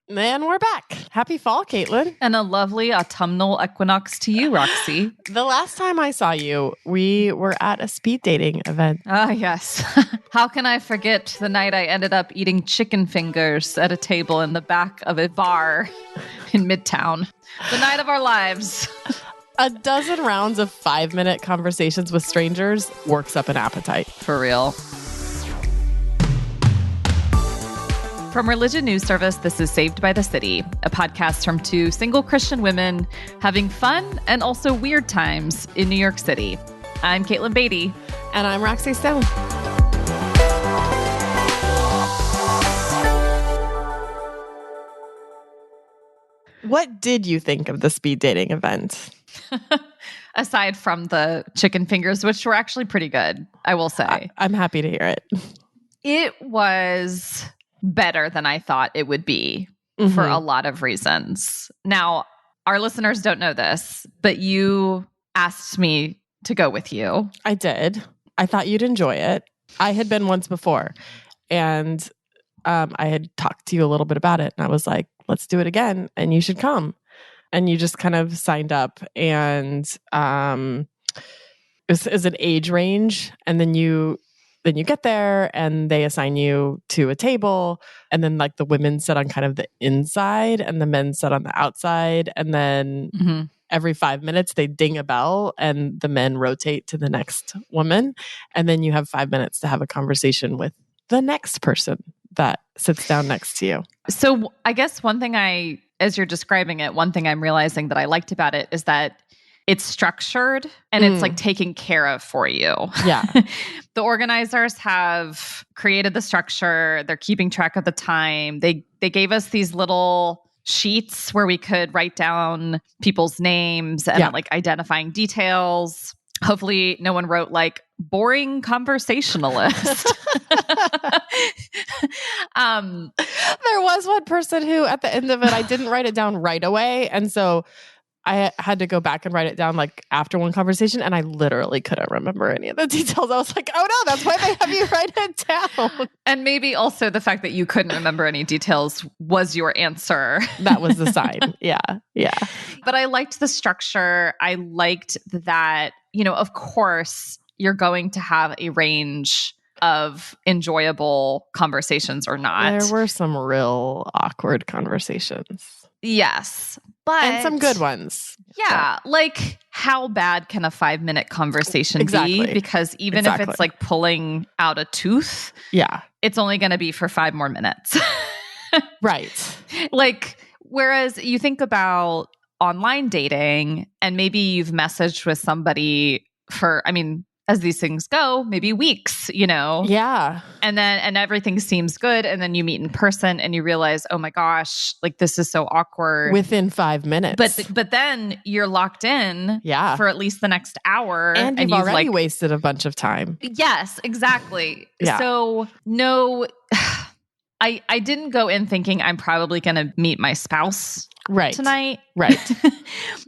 And we're back. Happy fall, Katelyn. And a lovely autumnal equinox to you, Roxy. The last time I saw you, we were at a speed dating event. Ah, yes. How can I forget the night I ended up eating chicken fingers at a table in the back of a bar in Midtown? The night of our lives. A dozen rounds of 5-minute conversations with strangers works up an appetite. For real. From Religion News Service, this is Saved by the City, a podcast from two single Christian women having fun and also weird times in New York City. I'm Caitlin Beatty. And I'm Roxy Stone. What did you think of the speed dating event? Aside from the chicken fingers, which were actually pretty good, I will say. I'm happy to hear it. It was better than I thought it would be for a lot of reasons. Now, our listeners don't know this, but you asked me to go with you. I did. I thought you'd enjoy it. I had been once before, and I had talked to you a little bit about it, and I was like, let's do it again, and you should come. And you just kind of signed up, and it's an age range, and then you get there and they assign you to a table, and then like the women sit on kind of the inside and the men sit on the outside, and then every 5 minutes they ding a bell and the men rotate to the next woman, and then you have 5 minutes to have a conversation with the next person that sits down next to you. So I guess one thing as you're describing it, one thing I'm realizing that I liked about it is that it's structured and it's like taken care of for you. Yeah. The organizers have created the structure. They're keeping track of the time. They gave us these little sheets where we could write down people's names and like identifying details. Hopefully no one wrote like boring conversationalist. There was one person who at the end of it, I didn't write it down right away. And so I had to go back and write it down like after one conversation, and I literally couldn't remember any of the details. I was like, oh no, that's why they have you write it down. And maybe also the fact that you couldn't remember any details was your answer. That was the sign. Yeah. But I liked the structure. I liked that, of course, you're going to have a range of enjoyable conversations or not. There were some real awkward conversations. Yes. And some good ones. Yeah. Like, how bad can a 5-minute conversation be? Because even if it's like pulling out a tooth, it's only going to be for 5 more minutes. Right. Like, whereas you think about online dating and maybe you've messaged with somebody for, as these things go, maybe weeks, Yeah. And everything seems good. And then you meet in person and you realize, oh my gosh, like this is so awkward. Within 5 minutes. But then you're locked in for at least the next hour. And you've already wasted a bunch of time. Yes, exactly. Yeah. So no, I didn't go in thinking I'm probably going to meet my spouse tonight. Right.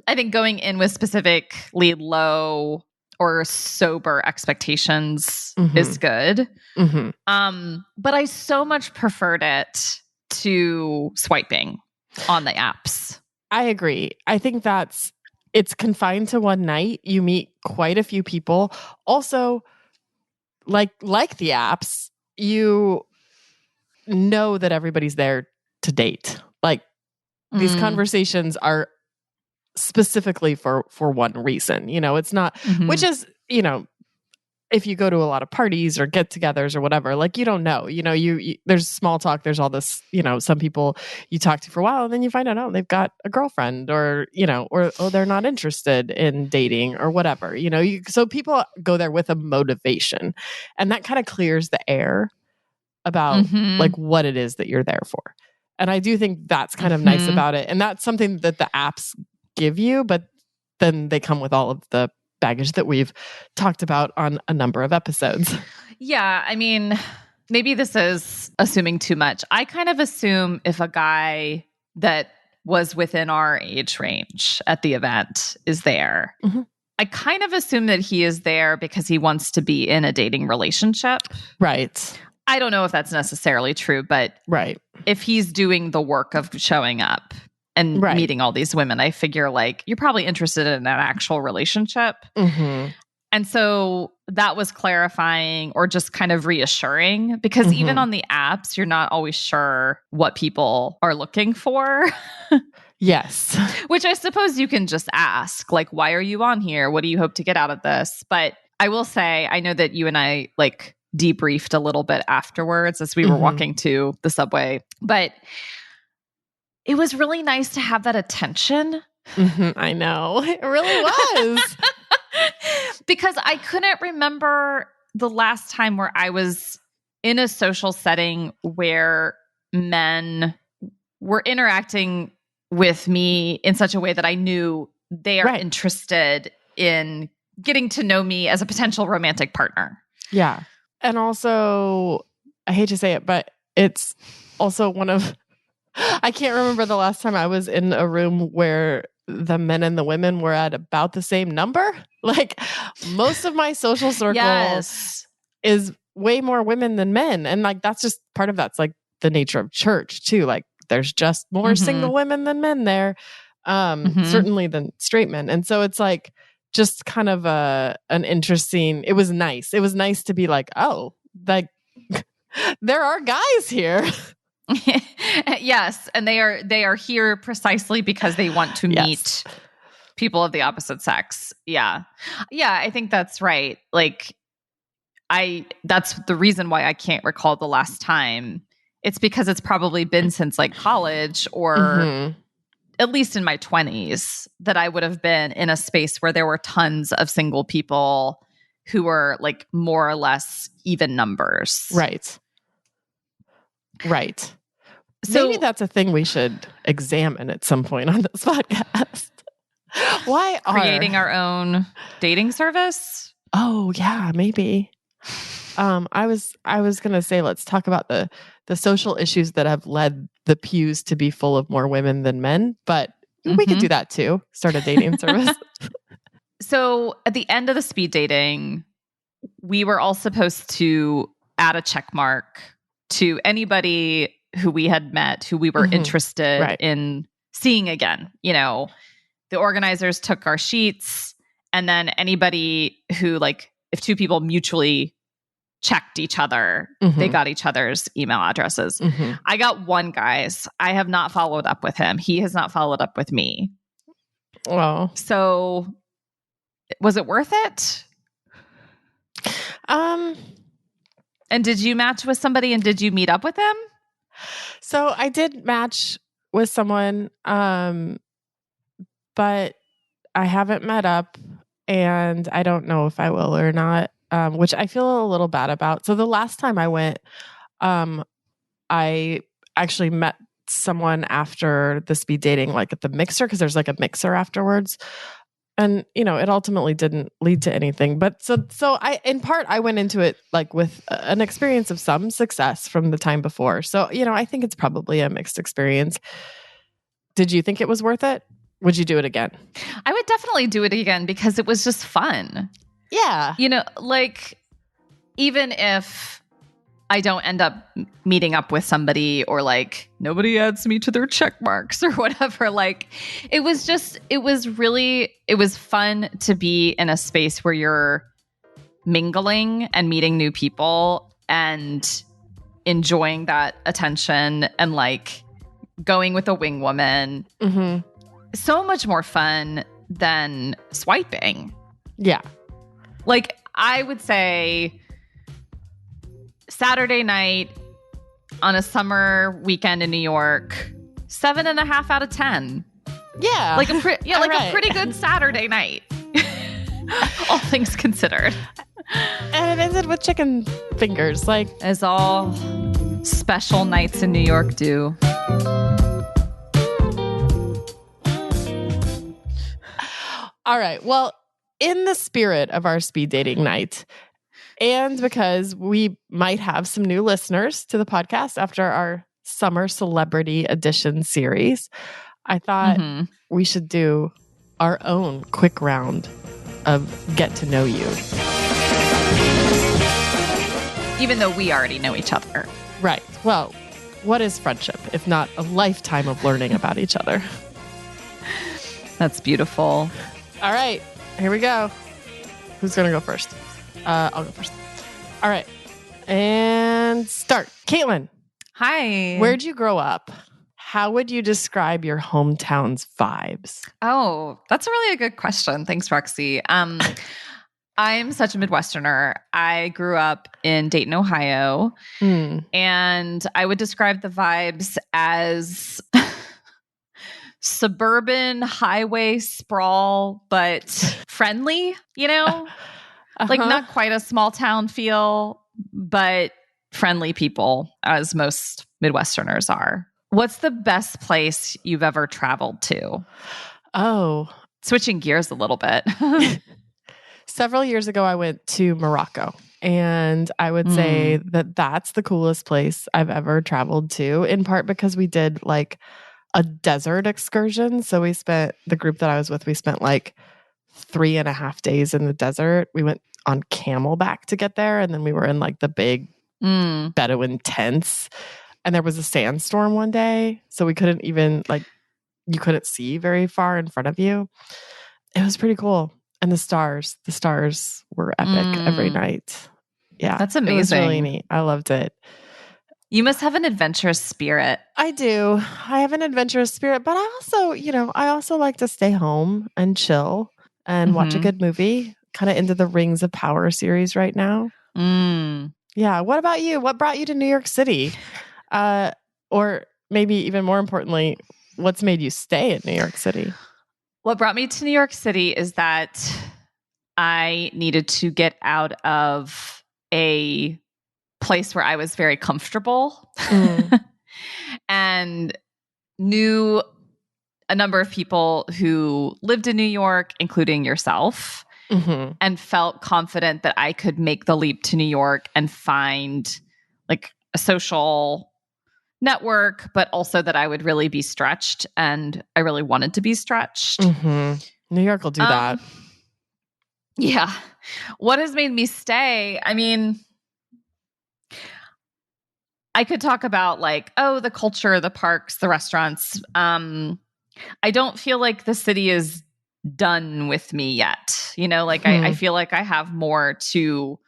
I think going in with specifically low or sober expectations is good. But I so much preferred it to swiping on the apps. I agree. I think it's confined to one night. You meet quite a few people. Also, like the apps, you know that everybody's there to date. Like these conversations are specifically for one reason, it's not, which is, if you go to a lot of parties or get-togethers or whatever, like you don't know, you there's small talk, there's all this, some people you talk to for a while and then you find out, oh, they've got a girlfriend or they're not interested in dating or whatever, so people go there with a motivation, and that kind of clears the air about like what it is that you're there for. And I do think that's kind of nice about it. And that's something that the apps give you, but then they come with all of the baggage that we've talked about on a number of episodes. Yeah, maybe this is assuming too much. I kind of assume if a guy that was within our age range at the event is there, I kind of assume that he is there because he wants to be in a dating relationship. Right. I don't know if that's necessarily true, but right. if he's doing the work of showing up and meeting all these women, I figure like you're probably interested in an actual relationship. Mm-hmm. And so that was clarifying or just kind of reassuring, because even on the apps, you're not always sure what people are looking for. Yes. Which I suppose you can just ask, like, why are you on here? What do you hope to get out of this? But I will say, I know that you and I like debriefed a little bit afterwards as we were walking to the subway, but it was really nice to have that attention. I know. It really was. Because I couldn't remember the last time where I was in a social setting where men were interacting with me in such a way that I knew they are interested in getting to know me as a potential romantic partner. Yeah. And also, I hate to say it, but it's also one of, I can't remember the last time I was in a room where the men and the women were at about the same number. Like most of my social circle is way more women than men. And like, that's just part of that's like the nature of church too. Like there's just more single women than men there. Certainly than straight men. And so it's like just kind of an interesting, it was nice. It was nice to be like, oh, like there are guys here. Yes, and they are here precisely because they want to meet people of the opposite sex. Yeah, I think that's right. Like, that's the reason why I can't recall the last time. It's because it's probably been since like college or at least in my 20s that I would have been in a space where there were tons of single people who were like more or less even numbers. Right. So, maybe that's a thing we should examine at some point on this podcast. Why creating our own dating service? Oh yeah, maybe. I was gonna say let's talk about the social issues that have led the pews to be full of more women than men, but we could do that too. Start a dating service. So at the end of the speed dating, we were all supposed to add a check mark to anybody who we had met, who we were interested in seeing again. You know, the organizers took our sheets, and then anybody who, like, if two people mutually checked each other, they got each other's email addresses. I got one guy's. I have not followed up with him. He has not followed up with me. Well, so was it worth it? And did you match with somebody and did you meet up with them? So I did match with someone, but I haven't met up and I don't know if I will or not, which I feel a little bad about. So the last time I went, I actually met someone after the speed dating, like at the mixer, because there's like a mixer afterwards. And, you know, it ultimately didn't lead to anything. But so in part, I went into it like with an experience of some success from the time before. So, you know, I think it's probably a mixed experience. Did you think it was worth it? Would you do it again? I would definitely do it again because it was just fun. Yeah. You know, like, even if I don't end up meeting up with somebody or like nobody adds me to their check marks or whatever. Like it was fun to be in a space where you're mingling and meeting new people and enjoying that attention and like going with a wing woman. So much more fun than swiping. Yeah. Like I would say Saturday night on a summer weekend in New York, 7.5 out of 10. Yeah. Like a pretty good Saturday night. All things considered. And it ended with chicken fingers, like as all special nights in New York do. All right. Well, in the spirit of our speed dating night, and because we might have some new listeners to the podcast after our summer celebrity edition series, I thought we should do our own quick round of get to know you. Even though we already know each other. Right. Well, What is friendship, if not a lifetime of learning about each other? That's beautiful. All right, here we go. Who's going to go first? I'll go first. All right. And start. Katelyn. Hi. Where'd you grow up? How would you describe your hometown's vibes? Oh, that's really a good question. Thanks, Roxy. I'm such a Midwesterner. I grew up in Dayton, Ohio, and I would describe the vibes as suburban highway sprawl, but friendly, like not quite a small town feel, but friendly people, as most Midwesterners are. What's the best place you've ever traveled to? Oh, switching gears a little bit. Several years ago, I went to Morocco, and I would say that that's the coolest place I've ever traveled to, in part because we did like a desert excursion. So the group that I was with, we spent like 3.5 days in the desert. We went on camelback to get there, and then we were in like the big Bedouin tents, and there was a sandstorm one day, so we couldn't even you couldn't see very far in front of you. It was pretty cool. And the stars were epic every night. Yeah. That's amazing. It was really neat. I loved it. You must have an adventurous spirit. I do. I have an adventurous spirit, but I also like to stay home and chill and watch a good movie. Kind of into the Rings of Power series right now. Yeah. What about you? What brought you to New York City? Or maybe even more importantly, what's made you stay in New York City? What brought me to New York City is that I needed to get out of a place where I was very comfortable and knew a number of people who lived in New York, including yourself, and felt confident that I could make the leap to New York and find like a social network, but also that I would really be stretched, and I really wanted to be stretched. New York will do that. Yeah. What has made me stay? I mean, I could talk about the culture, the parks, the restaurants. I don't feel like the city is done with me yet. I feel like I have more to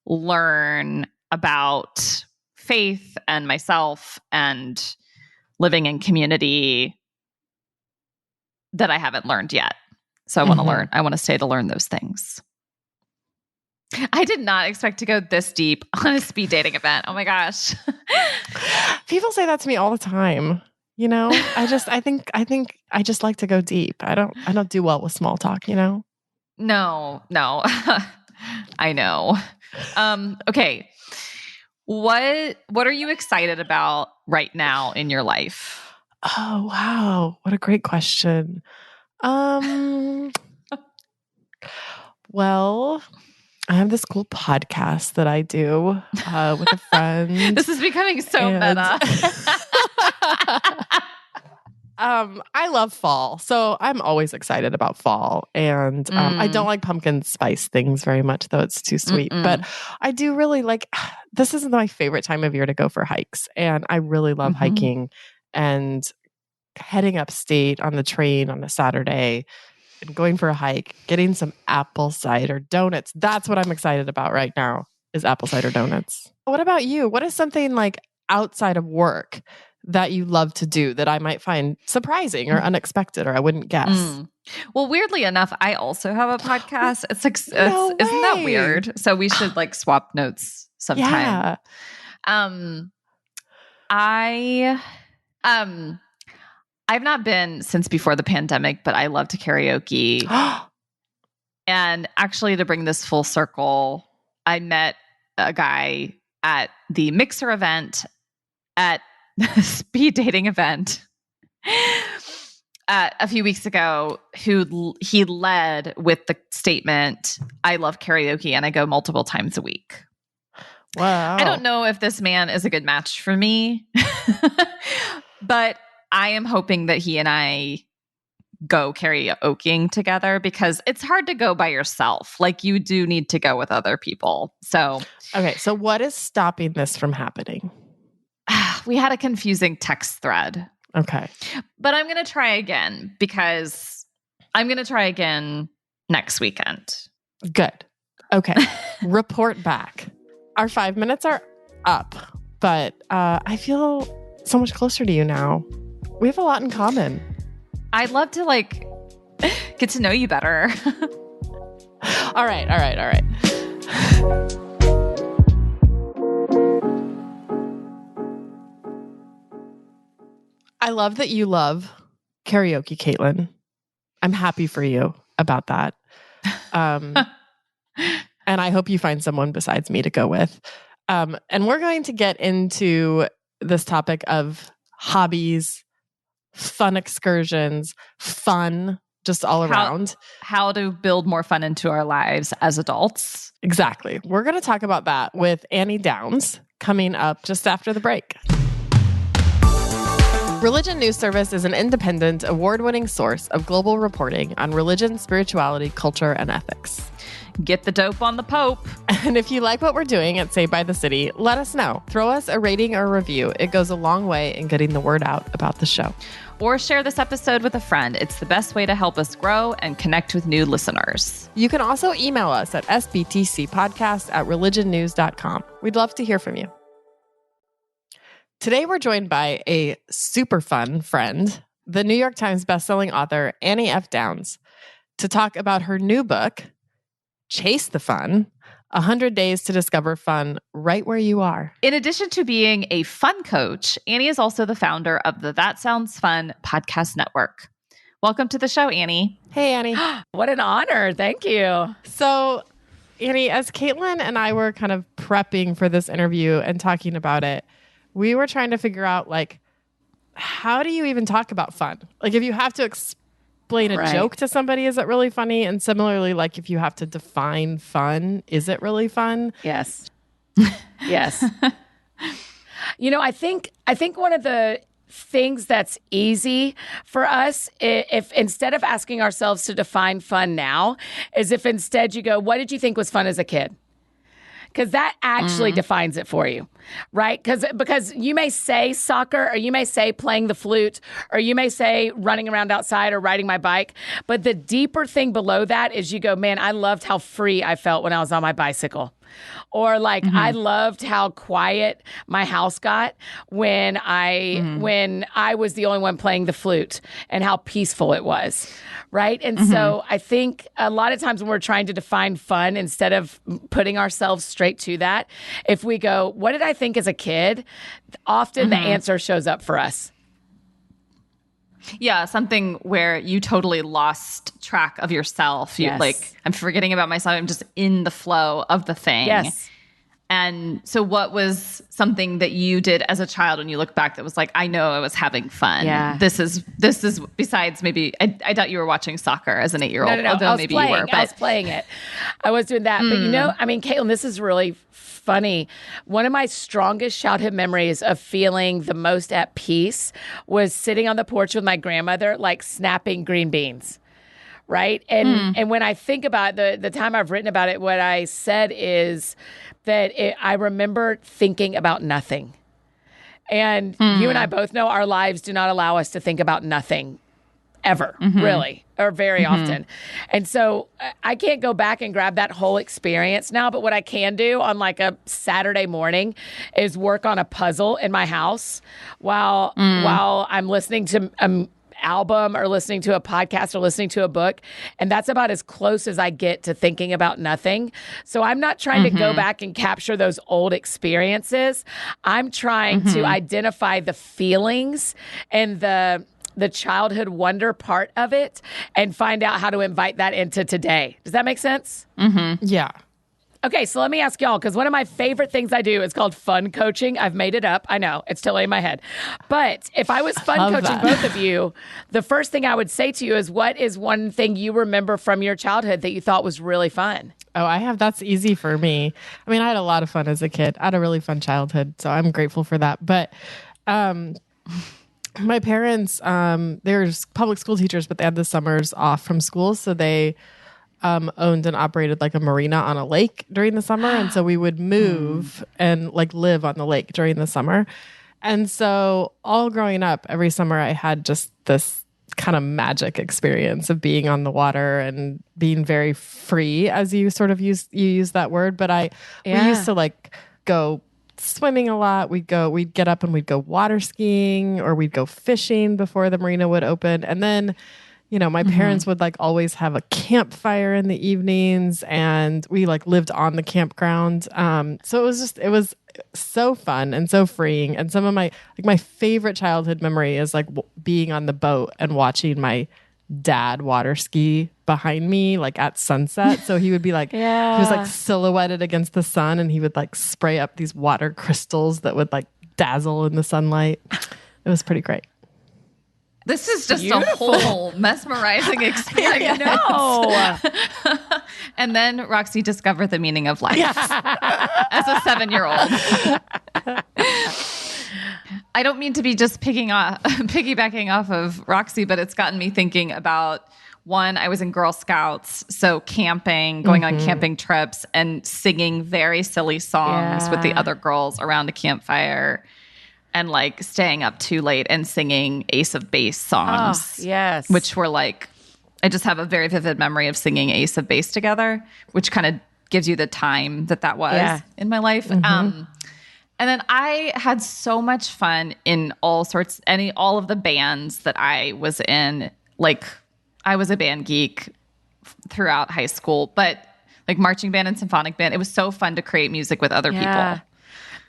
learn about faith and myself and living in community that I haven't learned yet. So I want to learn. I want to stay to learn those things. I did not expect to go this deep on a speed dating event. Oh my gosh. People say that to me all the time. I think I just like to go deep. I don't do well with small talk, No. I know. Okay. What are you excited about right now in your life? Oh, wow. What a great question. Well, I have this cool podcast that I do with a friend. This is becoming so meta. I love fall, so I'm always excited about fall. And I don't like pumpkin spice things very much, though it's too sweet. But I do really like. This is my favorite time of year to go for hikes, and I really love hiking and heading upstate on the train on a Saturday and going for a hike, getting some apple cider donuts. That's what I'm excited about right now, is apple cider donuts. What about you? What is something like outside of work that you love to do that I might find surprising or unexpected or I wouldn't guess? Well, weirdly enough, I also have a podcast. It's like, isn't that weird? So we should swap notes sometime. Yeah. I've not been since before the pandemic, but I love to karaoke. And actually, to bring this full circle, I met a guy at the Mixer event at the speed dating event a few weeks ago, who he led with the statement, "I love karaoke and I go multiple times a week." Wow. I don't know if this man is a good match for me, but I am hoping that he and I go karaokeing together, because it's hard to go by yourself. You do need to go with other people. So, okay. So what is stopping this from happening? we had a confusing text thread. Okay. But I'm going to try again because I'm going to try again next weekend. Good. Okay. Report back. Our 5 minutes are up, but I feel so much closer to you now. We have a lot in common. I'd love to get to know you better. All right. I love that you love karaoke, Katelyn. I'm happy for you about that. And I hope you find someone besides me to go with. And we're going to get into this topic of hobbies, fun excursions, fun just all around. How to build more fun into our lives as adults. Exactly. We're going to talk about that with Annie Downs coming up just after the break. Religion News Service is an independent, award-winning source of global reporting on religion, spirituality, culture, and ethics. Get the dope on the Pope. And if you like what we're doing at Saved by the City, let us know. Throw us a rating or review. It goes a long way in getting the word out about the show. Or share this episode with a friend. It's the best way to help us grow and connect with new listeners. You can also email us at sbtcpodcast@religionnews.com. We'd love to hear from you. Today, we're joined by a super fun friend, the New York Times bestselling author, Annie F. Downs, to talk about her new book, Chase the Fun, 100 Days to Discover Fun Right Where You Are. In addition to being a fun coach, Annie is also the founder of the That Sounds Fun podcast network. Welcome to the show, Annie. Hey, Annie. What an honor. Thank you. So, Annie, as Katelyn and I were kind of prepping for this interview and talking about it, we were trying to figure out, how do you even talk about fun? If you have to explain a joke to somebody, is it really funny? And similarly, if you have to define fun, is it really fun? Yes. Yes. I think one of the things that's easy for us, if instead of asking ourselves to define fun now, is if instead you go, what did you think was fun as a kid? Because that actually defines it for you, right? Because you may say soccer, or you may say playing the flute, or you may say running around outside or riding my bike. But the deeper thing below that is you go, man, I loved how free I felt when I was on my bicycle. Or I loved how quiet my house got when I was the only one playing the flute, and how peaceful it was, right? And so I think a lot of times when we're trying to define fun, instead of putting ourselves straight to that, if we go, what did I think as a kid? Often the answer shows up for us. Yeah, something where you totally lost track of yourself. Yes. I'm forgetting about myself. I'm just in the flow of the thing. Yes. And so what was something that you did as a child when you look back that was I know I was having fun? Yeah. This is besides maybe, I doubt you were watching soccer as an 8-year-old. No. Although maybe you were. But I was playing it. I was doing that. But Katelyn, this is really funny. One of my strongest childhood memories of feeling the most at peace was sitting on the porch with my grandmother, snapping green beans. Right. And when I think about the time I've written about it, what I said is that I remember thinking about nothing. And you and I both know our lives do not allow us to think about nothing ever, really, or very often. And so I can't go back and grab that whole experience now, but what I can do on a Saturday morning is work on a puzzle in my house while I'm listening to album or listening to a podcast or listening to a book. And that's about as close as I get to thinking about nothing. So I'm not trying to go back and capture those old experiences. I'm trying to identify the feelings and the childhood wonder part of it and find out how to invite that into today. Does that make sense? Yeah. Okay, so let me ask y'all, because one of my favorite things I do is called fun coaching. I've made it up. I know. It's totally in my head. But if I was fun coaching both of you, the first thing I would say to you is, what is one thing you remember from your childhood that you thought was really fun? Oh, I have. That's easy for me. I mean, I had a lot of fun as a kid. I had a really fun childhood, so I'm grateful for that. But my parents, they were public school teachers, but they had the summers off from school, so they owned and operated a marina on a lake during the summer. And so we would move and live on the lake during the summer. And so all growing up, every summer I had just this kind of magic experience of being on the water and being very free, as you sort of use that word. But we used to like go swimming a lot. We'd get up and we'd go water skiing, or we'd go fishing before the marina would open. And then, you know, my parents would like always have a campfire in the evenings, and we like lived on the campground. So it was so fun and so freeing. And some of my favorite childhood memory is like being on the boat and watching my dad water ski behind me, like at sunset. So he would be like, he was like silhouetted against the sun, and he would like spray up these water crystals that would like dazzle in the sunlight. It was pretty great. This is just a whole mesmerizing experience. I know. And then Roxy discovered the meaning of life as a 7-year-old. I don't mean to be just piggybacking off of Roxy, but it's gotten me thinking about, one, I was in Girl Scouts, so camping, going on camping trips, and singing very silly songs with the other girls around a campfire. And like staying up too late and singing Ace of Base songs. Oh, yes. Which were like, I just have a very vivid memory of singing Ace of Base together, which kind of gives you the time that was in my life. And then I had so much fun in all of the bands that I was in. Like, I was a band geek throughout high school, but like marching band and symphonic band, it was so fun to create music with other people.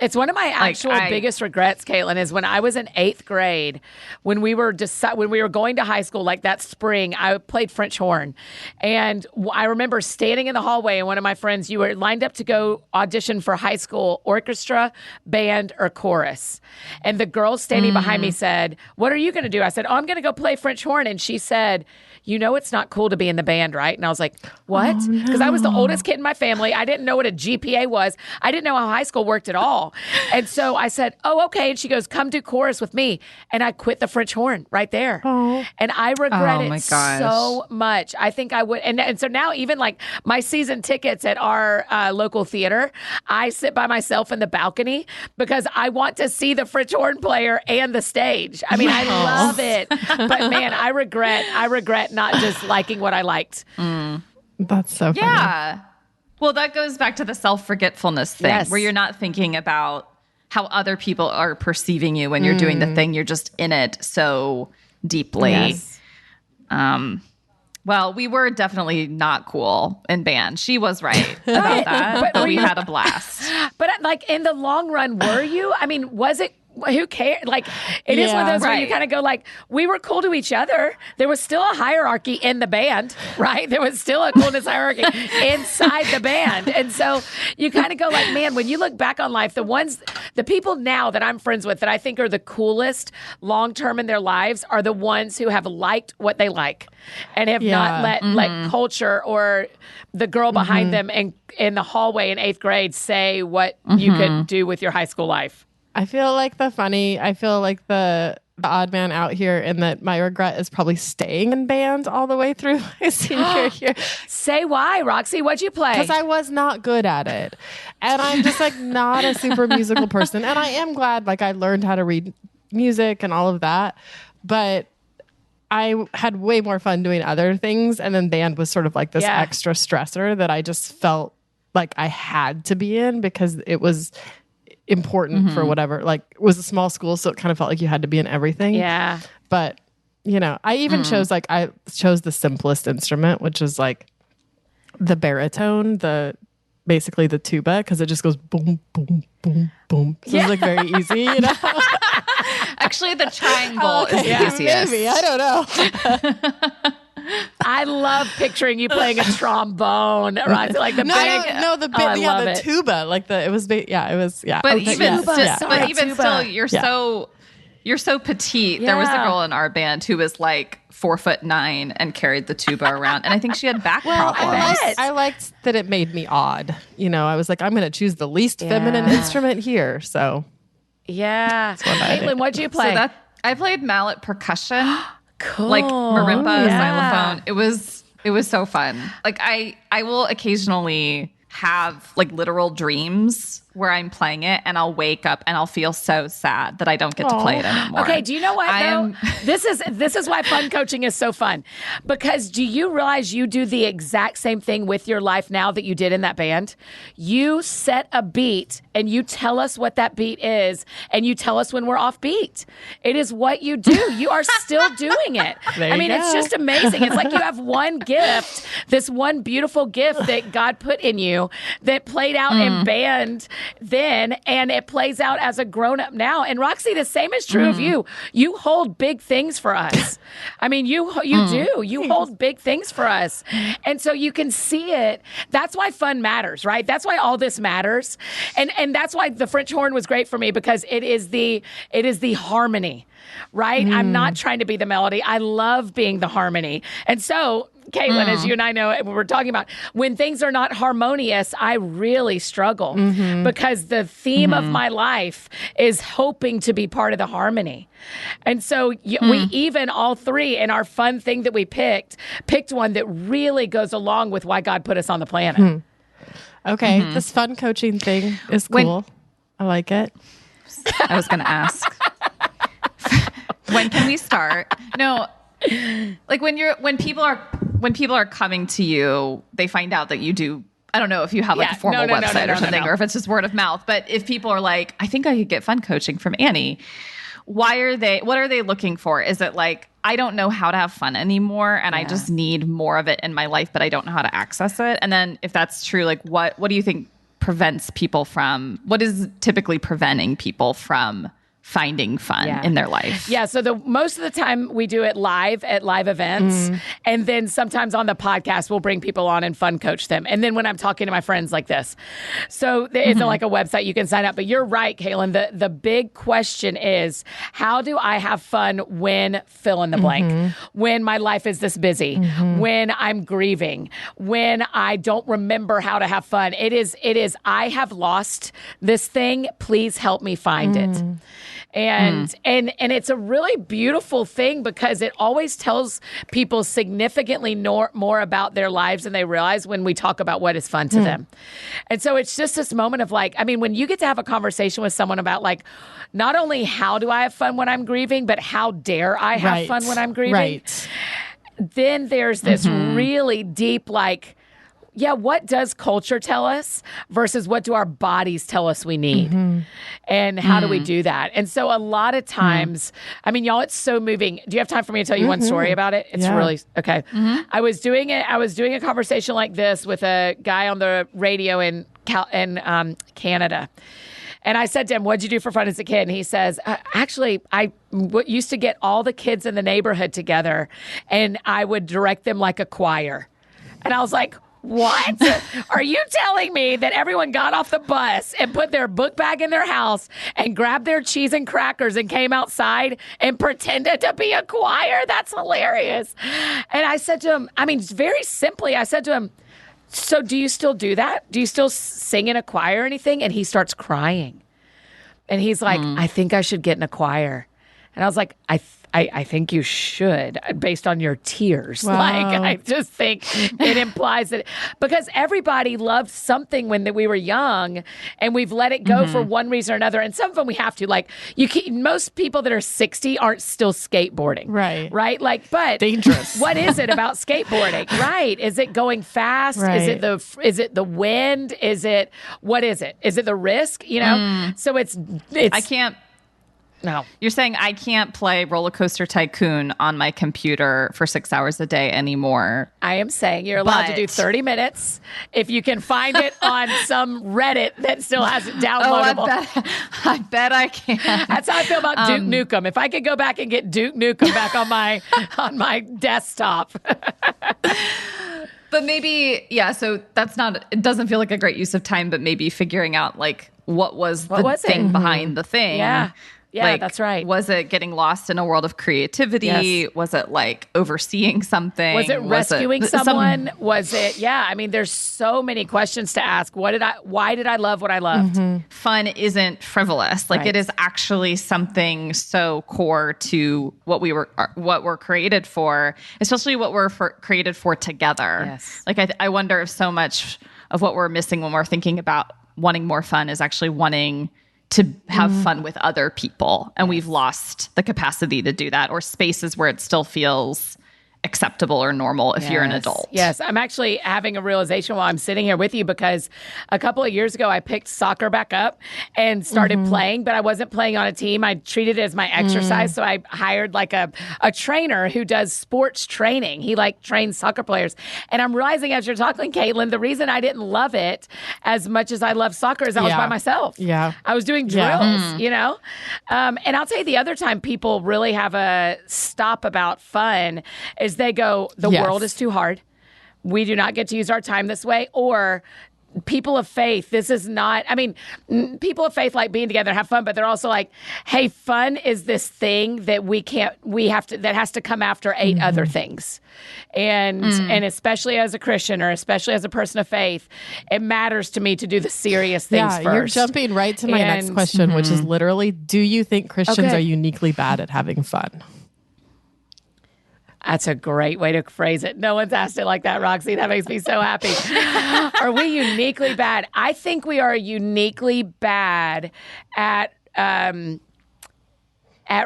It's one of my actual biggest regrets, Katelyn, is when I was in 8th grade, when we were going to high school, like that spring, I played French horn. And I remember standing in the hallway, and one of my friends, you were lined up to go audition for high school orchestra, band, or chorus. And the girl standing behind me said, "What are you going to do?" I said, "Oh, I'm going to go play French horn." And she said, "You know it's not cool to be in the band, right?" And I was like, "What?" Because I was the oldest kid in my family. I didn't know what a GPA was. I didn't know how high school worked at all. And so I said, "Oh, okay." And she goes, "Come do chorus with me." And I quit the French horn right there. And I regret it so much. I think I would. And so now even like my season tickets at our local theater, I sit by myself in the balcony because I want to see the French horn player and the stage. I mean, I love it. But man, I regret not just liking what I liked. That's so funny. Yeah. Well, that goes back to the self-forgetfulness thing, where you're not thinking about how other people are perceiving you when you're doing the thing. You're just in it so deeply. Yes. Well, we were definitely not cool in band. She was right about that, but we had a blast. But like in the long run, were you? I mean, was it? Who cares? Like, it is one of those where you kind of go like, we were cool to each other. There was still a hierarchy in the band, right? There was still a coolness hierarchy inside the band. And so you kind of go like, man, when you look back on life, the people now that I'm friends with that I think are the coolest long-term in their lives are the ones who have liked what they like and have not let culture or the girl behind them in the hallway in 8th grade say what you could do with your high school life. I feel like the odd man out here, in that my regret is probably staying in band all the way through my senior year. Say why, Roxy? What'd you play? Because I was not good at it. And I'm just like not a super musical person. And I am glad like I learned how to read music and all of that. But I had way more fun doing other things. And then band was sort of like this extra stressor that I just felt like I had to be in because it was important for whatever. Like, it was a small school, so it kind of felt like you had to be in everything. Yeah. But, you know, I even chose the simplest instrument, which is like the baritone, basically the tuba, because it just goes boom, boom, boom, boom. So it's like very easy, you know? Actually, the triangle is the easiest. Maybe. I don't know. I love picturing you playing a trombone, right? Like the the tuba. Like it was. But even still, you're so petite. Yeah. There was a girl in our band who was like 4'9" and carried the tuba around, and I think she had back problems. I liked that it made me odd. You know, I was like, I'm going to choose the least feminine instrument here. So Katelyn, what'd you play? So I played mallet percussion. Cool. Like marimba, xylophone. It was so fun. Like I will occasionally have like literal dreams where I'm playing it and I'll wake up and I'll feel so sad that I don't get to play it anymore. Okay, do you know what though? This is why fun coaching is so fun. Because do you realize you do the exact same thing with your life now that you did in that band? You set a beat and you tell us what that beat is and you tell us when we're off beat. It is what you do. You are still doing it. It's just amazing. It's like you have one gift, this one beautiful gift that God put in you that played out in band then, and it plays out as a grown-up now. And Roxy, the same is true of you. You hold big things for us. You do. You hold big things for us. And so you can see it. That's why fun matters, right? That's why all this matters. And that's why the French horn was great for me, because it is the harmony, right? I'm not trying to be the melody. I love being the harmony. And so, Katelyn, as you and I know, we're talking about when things are not harmonious, I really struggle because the theme of my life is hoping to be part of the harmony. And so we even all three in our fun thing that we picked one that really goes along with why God put us on the planet. Okay, this fun coaching thing is cool. I like it. I was going to ask. When can we start? No, like when people are coming to you, they find out that you do. I don't know if you have like a formal website or something, or if it's just word of mouth. But if people are like, I think I could get fun coaching from Annie, what are they looking for? Is it like, I don't know how to have fun anymore, and I just need more of it in my life, but I don't know how to access it? And then if that's true, like what do you think prevents people from? What is typically preventing people from finding fun in their life? Yeah, so most of the time we do it live at live events, and then sometimes on the podcast we'll bring people on and fun coach them. And then when I'm talking to my friends like this, so there isn't like a website you can sign up. But you're right, Katelyn. The big question is, how do I have fun when fill in the blank? When my life is this busy, when I'm grieving, when I don't remember how to have fun. It is. I have lost this thing. Please help me find it. And it's a really beautiful thing because it always tells people significantly more about their lives than they realize when we talk about what is fun to them. And so it's just this moment of like, when you get to have a conversation with someone about like, not only how do I have fun when I'm grieving, but how dare I have fun when I'm grieving? Then there's this really deep like, what does culture tell us versus what do our bodies tell us we need? And how do we do that? And so a lot of times, y'all, it's so moving. Do you have time for me to tell you one story about it? It's really, okay. I was doing a conversation like this with a guy on the radio in Canada. And I said to him, what'd you do for fun as a kid? And he says, actually, I used to get all the kids in the neighborhood together and I would direct them like a choir. And I was like, what? Are you telling me that everyone got off the bus and put their book bag in their house and grabbed their cheese and crackers and came outside and pretended to be a choir? That's hilarious. And I said to him, very simply, I said to him, so do you still do that? Do you still sing in a choir or anything? And he starts crying. And he's like, I think I should get in a choir. And I was like, I think you should, based on your tears. Wow. Like, I just think it implies that, because everybody loved something when we were young, and we've let it go for one reason or another. And some of them we have to. Like, most people that are 60 aren't still skateboarding. Right? Like, but dangerous. What is it about skateboarding? Right? Is it going fast? Right. Is it the wind? What is it? Is it the risk? So it's I can't. No. You're saying I can't play Roller Coaster Tycoon on my computer for 6 hours a day anymore. I am saying you're allowed to do 30 minutes if you can find it on some Reddit that still has it downloadable. I bet I can. That's how I feel about Duke Nukem. If I could go back and get Duke Nukem back on my desktop. But maybe, so it doesn't feel like a great use of time, but maybe figuring out like what was the thing behind the thing. Yeah, that's right. Was it getting lost in a world of creativity? Yes. Was it like overseeing something? Was it rescuing someone? Was it? Yeah. There's so many questions to ask. Why did I love what I loved? Fun isn't frivolous. Like it is actually something so core to what we're created for, especially what we're created for together. Yes. Like I wonder if so much of what we're missing when we're thinking about wanting more fun is actually wanting to have fun with other people. And we've lost the capacity to do that, or spaces where it still feels acceptable or normal if you're an adult. Yes. I'm actually having a realization while I'm sitting here with you, because a couple of years ago, I picked soccer back up and started playing, but I wasn't playing on a team. I treated it as my exercise. So I hired like a trainer who does sports training. He like trains soccer players. And I'm realizing as you're talking, Katelyn, the reason I didn't love it as much as I love soccer is I was by myself. Yeah. I was doing drills, you know? And I'll tell you the other time people really have a stop about fun is they go, the world is too hard. We do not get to use our time this way. Or people of faith, this is not, I mean, people of faith like being together and have fun, but they're also like, hey, fun is this thing that that has to come after 8 other things. And especially as a Christian or especially as a person of faith, it matters to me to do the serious things first. You're jumping right to my next question, which is literally, do you think Christians are uniquely bad at having fun? That's a great way to phrase it. No one's asked it like that, Roxy. That makes me so happy. Are we uniquely bad? I think we are uniquely bad at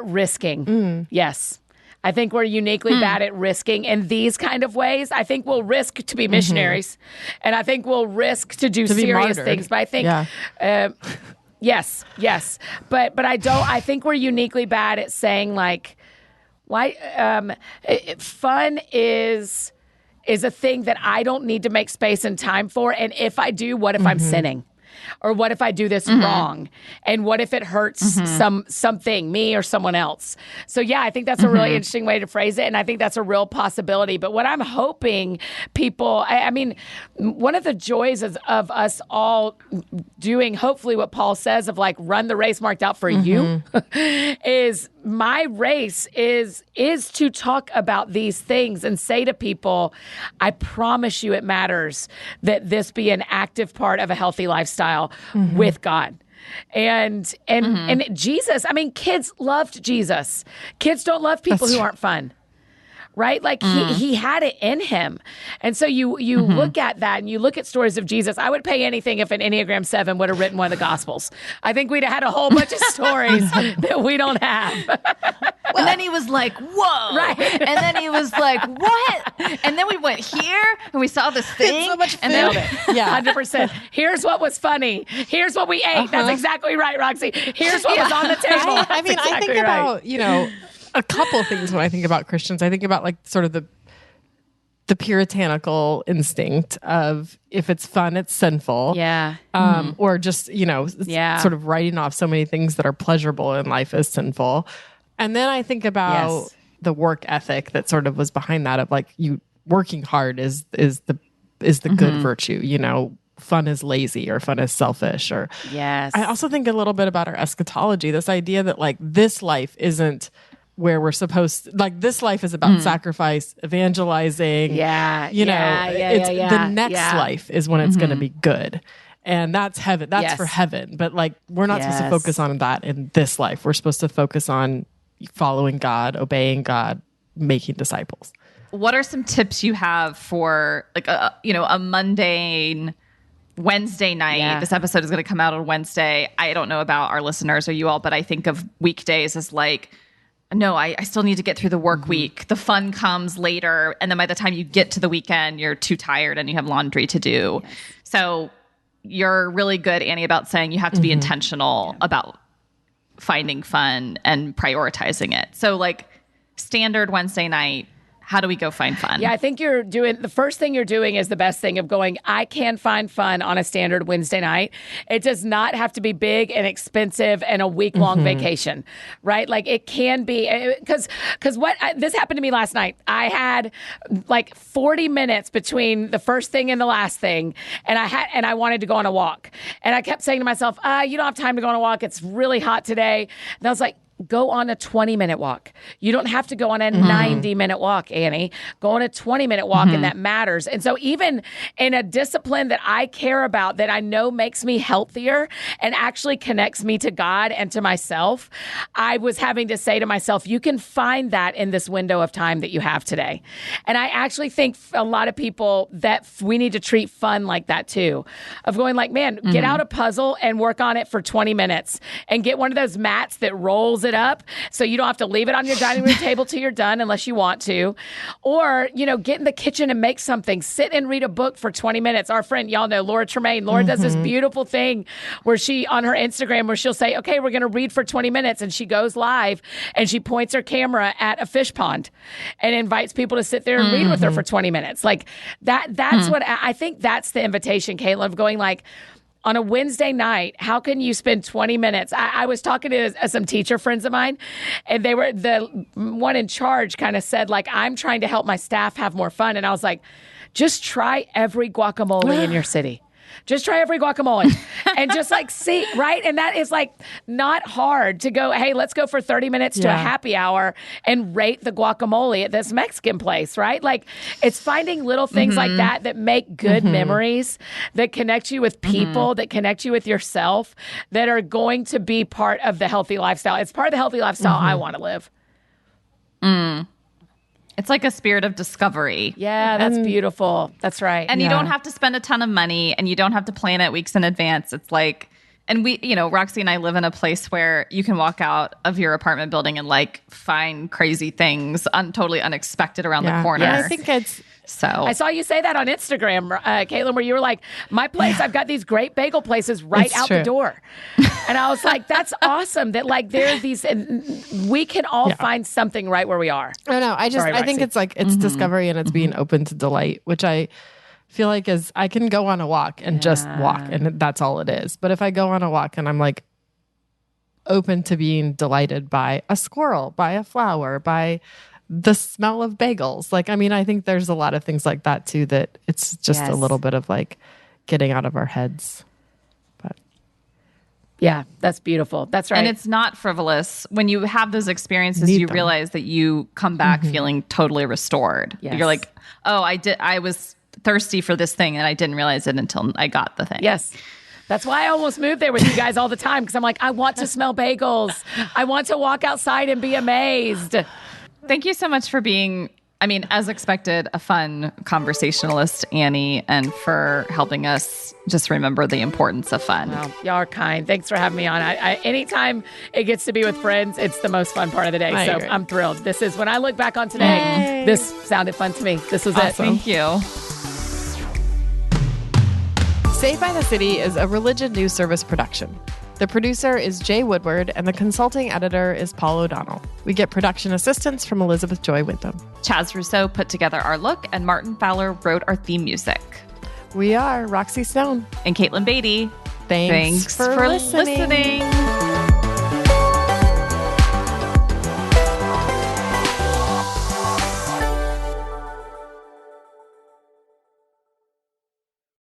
risking. Yes. I think we're uniquely bad at risking in these kind of ways. I think we'll risk to be missionaries, and I think we'll risk to do serious things. But I think, yes. But I think we're uniquely bad at saying like, why fun is a thing that I don't need to make space and time for. And if I do, what if I'm sinning? Or what if I do this wrong? And what if it hurts something, me or someone else? So yeah, I think that's a really interesting way to phrase it. And I think that's a real possibility. But what I'm hoping people, I mean, one of the joys of us all doing hopefully what Paul says of like run the race marked out for you is my race is to talk about these things and say to people, I promise you it matters that this be an active part of a healthy lifestyle with God. And Jesus, I mean, kids loved Jesus. Kids don't love people who aren't fun. Right? Like he had it in him. And so you look at that and you look at stories of Jesus. I would pay anything if an Enneagram 7 would have written one of the Gospels. I think we'd have had a whole bunch of stories that we don't have. And then he was like, whoa. Right. And then he was like, what? And then we went here and we saw this thing. So much and then, yeah. 100%. Here's what was funny. Here's what we ate. That's exactly right, Roxy. Here's what was on the table. I mean, exactly I think about, you know, a couple things when I think about Christians. I think about like sort of the puritanical instinct of if it's fun, it's sinful. Yeah. Or just, you know, sort of writing off so many things that are pleasurable in life as sinful. And then I think about the work ethic that sort of was behind that of like you working hard is the good virtue, you know. Fun is lazy or fun is selfish. Or I also think a little bit about our eschatology, this idea that like this life isn't where we're supposed to, like this life is about sacrifice, evangelizing. The next life is when it's going to be good. And that's heaven. That's for heaven. But like, we're not supposed to focus on that in this life. We're supposed to focus on following God, obeying God, making disciples. What are some tips you have for like a mundane Wednesday night? Yeah. This episode is going to come out on Wednesday. I don't know about our listeners or you all, but I think of weekdays as like, no, I still need to get through the work week. The fun comes later. And then by the time you get to the weekend, you're too tired and you have laundry to do. Yes. So you're really good, Annie, about saying you have to be intentional about finding fun and prioritizing it. So like standard Wednesday night, how do we go find fun? Yeah, I think the first thing you're doing is the best thing of going, I can find fun on a standard Wednesday night. It does not have to be big and expensive and a week-long vacation, right? Like it can be, because this happened to me last night. I had like 40 minutes between the first thing and the last thing, and I wanted to go on a walk. And I kept saying to myself, you don't have time to go on a walk. It's really hot today. And I was like, go on a 20-minute walk. You don't have to go on a 90-minute walk, Annie. Go on a 20-minute walk, and that matters. And so even in a discipline that I care about, that I know makes me healthier and actually connects me to God and to myself, I was having to say to myself, you can find that in this window of time that you have today. And I actually think a lot of people that we need to treat fun like that too, of going like, man, get out a puzzle and work on it for 20 minutes and get one of those mats that rolls it up so you don't have to leave it on your dining room table till you're done unless you want to. Or, get in the kitchen and make something. Sit and read a book for 20 minutes. Our friend, y'all know, Laura Tremaine. Laura does this beautiful thing where she, on her Instagram, where she'll say, okay, we're going to read for 20 minutes. And she goes live and she points her camera at a fish pond and invites people to sit there and read with her for 20 minutes. Like that's what I think that's the invitation, Katelyn, of going like, on a Wednesday night, how can you spend 20 minutes? I was talking to some teacher friends of mine, and they were, the one in charge kind of said, like, I'm trying to help my staff have more fun. And I was like, just try every guacamole in your city. Just try every guacamole and just like see, right? And that is like not hard to go, hey, let's go for 30 minutes to a happy hour and rate the guacamole at this Mexican place, right? Like it's finding little things like that make good memories, that connect you with people, that connect you with yourself, that are going to be part of the healthy lifestyle. It's part of the healthy lifestyle I want to live. It's like a spirit of discovery. Yeah, that's beautiful. That's right. And you don't have to spend a ton of money and you don't have to plan it weeks in advance. It's like, and we, Roxy and I live in a place where you can walk out of your apartment building and like find crazy things totally unexpected around the corner. Yeah, I think it's... So I saw you say that on Instagram, Katelyn, where you were like, my place, I've got these great bagel places right out the door. And I was like, that's awesome that like there are these, and we can all find something right where we are. No, I think it's like, it's discovery and it's being open to delight, which I feel like is, I can go on a walk and just walk and that's all it is. But if I go on a walk and I'm like open to being delighted by a squirrel, by a flower, by the smell of bagels. Like, I mean, I think there's a lot of things like that too, that it's just a little bit of like getting out of our heads. But yeah, that's beautiful. That's right. And it's not frivolous. When you have those experiences, you realize that you come back feeling totally restored. Yes. You're like, oh, I was thirsty for this thing and I didn't realize it until I got the thing. Yes. That's why I almost moved there with you guys all the time. Because I'm like, I want to smell bagels. I want to walk outside and be amazed. Thank you so much for being, as expected, a fun conversationalist, Annie, and for helping us just remember the importance of fun. Well, y'all are kind. Thanks for having me on. Anytime it gets to be with friends, it's the most fun part of the day. So I'm thrilled. This is, when I look back on today, this sounded fun to me. This was it. Thank you. Saved by the City is a Religion News Service production. The producer is Jay Woodward, and the consulting editor is Paul O'Donnell. We get production assistance from Elizabeth Joy Witham. Chaz Rousseau put together our look, and Martin Fowler wrote our theme music. We are Roxy Stone and Caitlin Beatty. Thanks for listening.